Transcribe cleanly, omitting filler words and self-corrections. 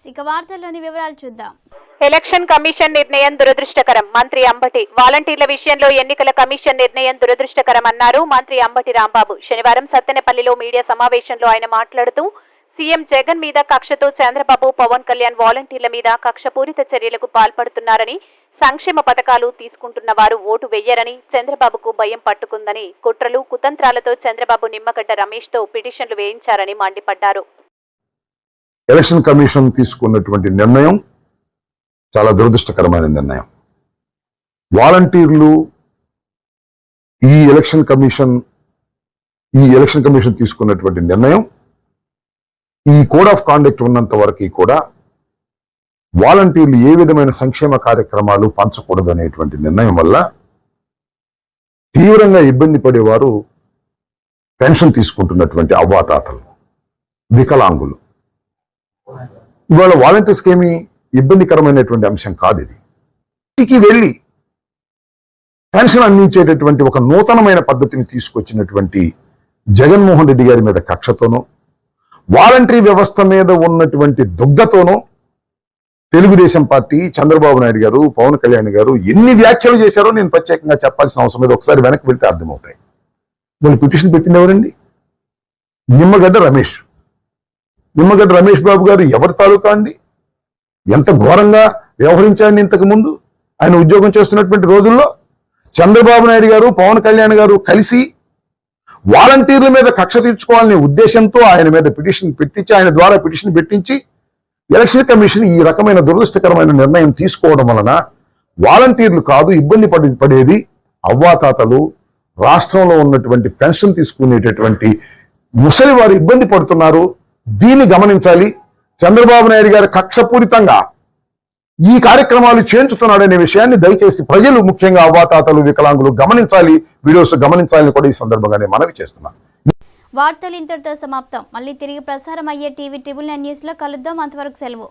ఇక వార్తల్లోని వివరాలు చూద్దాం. ఎలక్షన్ కమిషన్ నిర్ణయం దురదృష్టకరం. మంత్రి అంబటి వాలంటీర్ల విషయంలో ఎన్నికల కమిషన్ నిర్ణయం దురదృష్టకరం అన్నారు మంత్రి అంబటి రాంబాబు. శనివారం సత్తెనపల్లిలో మీడియా సమావేశంలో ఆయన మాట్లాడుతూ సీఎం జగన్ మీద కక్షతో చంద్రబాబు, పవన్ కళ్యాణ్ వాలంటీర్ల మీద కక్షపూరిత చర్యలకు పాల్పడుతున్నారని, సంక్షేమ పథకాలు తీసుకుంటున్న వారు ఓటు వెయ్యరని, చంద్రబాబుకు భయం పట్టుకుందని, కుట్రలు కుతంత్రాలతో చంద్రబాబు నిమ్మగడ్డ రమేష్ తో పిటిషన్లు వేయించారని మండిపడ్డారు. ఎలక్షన్ కమిషన్ తీసుకున్నటువంటి నిర్ణయం చాలా దురదృష్టకరమైన నిర్ణయం. వాలంటీర్లు ఈ ఎలక్షన్ కమిషన్ తీసుకున్నటువంటి నిర్ణయం ఈ కోడ్ ఆఫ్ కాండక్ట్ ఉన్నంత వరకు కూడా వాలంటీర్లు ఏ విధమైన సంక్షేమ కార్యక్రమాలు పంచకూడదు అనేటువంటి నిర్ణయం వల్ల తీవ్రంగా ఇబ్బంది పడేవారు పెన్షన్ తీసుకుంటున్నటువంటి అవ్వాతాతలు, వికలాంగులు. ఇవాళ వాలంటీర్స్కి ఏమి ఇబ్బందికరమైనటువంటి అంశం కాదు. ఇది ఇంటికి వెళ్ళి పెన్షన్ అందించేటటువంటి ఒక నూతనమైన పద్ధతిని తీసుకొచ్చినటువంటి జగన్మోహన్ రెడ్డి గారి మీద కక్షతోనో, వాలంటరీ వ్యవస్థ మీద ఉన్నటువంటి దుగ్ధతోనో తెలుగుదేశం పార్టీ, చంద్రబాబు నాయుడు గారు, పవన్ కళ్యాణ్ గారు ఎన్ని వ్యాఖ్యలు చేశారో నేను ప్రత్యేకంగా చెప్పాల్సిన అవసరం లేదు. ఒకసారి వెనక్కి వెళ్తే అర్థమవుతాయి. వాళ్ళు పిటిషన్ పెట్టింది ఎవరండి? నిమ్మగడ్డ రమేష్ బాబు గారు ఎవరి తాలూకా అండి? ఎంత ఘోరంగా వ్యవహరించారని ఇంతకు ముందు ఆయన ఉద్యోగం చేస్తున్నటువంటి రోజుల్లో చంద్రబాబు నాయుడు గారు, పవన్ కళ్యాణ్ గారు కలిసి వాలంటీర్ల మీద కక్ష తీర్చుకోవాలనే ఉద్దేశంతో ఆయన మీద పిటిషన్ పెట్టించి, ఆయన ద్వారా పిటిషన్ పెట్టించి ఎలక్షన్ కమిషన్ ఈ రకమైన దురదృష్టకరమైన నిర్ణయం తీసుకోవడం వలన వాలంటీర్లు కాదు ఇబ్బంది పడేది అవ్వాతాతలు, రాష్ట్రంలో ఉన్నటువంటి పెన్షన్ తీసుకునేటటువంటి ముసలి వారు ఇబ్బంది పడుతున్నారు. దీన్ని గమనించాలి. చంద్రబాబు నాయుడు గారు కక్షపూరితంగా ఈ కార్యక్రమాలు చేయించుతున్నాడనే విషయాన్ని దయచేసి ప్రజలు, ముఖ్యంగా అవ్వాతాతలు, వికలాంగులు గమనించాలి, వీడియోస్ గమనించాలని కూడా ఈ సందర్భంగానే మనవి చేస్తున్నాను. వార్తలు ఇంతటితో సమాప్తం. మళ్ళీ తిరిగి ప్రసారం అయ్యే టీవీ 9 న్యూస్ లో కలుద్దాం. అంతవరకు సెలవు.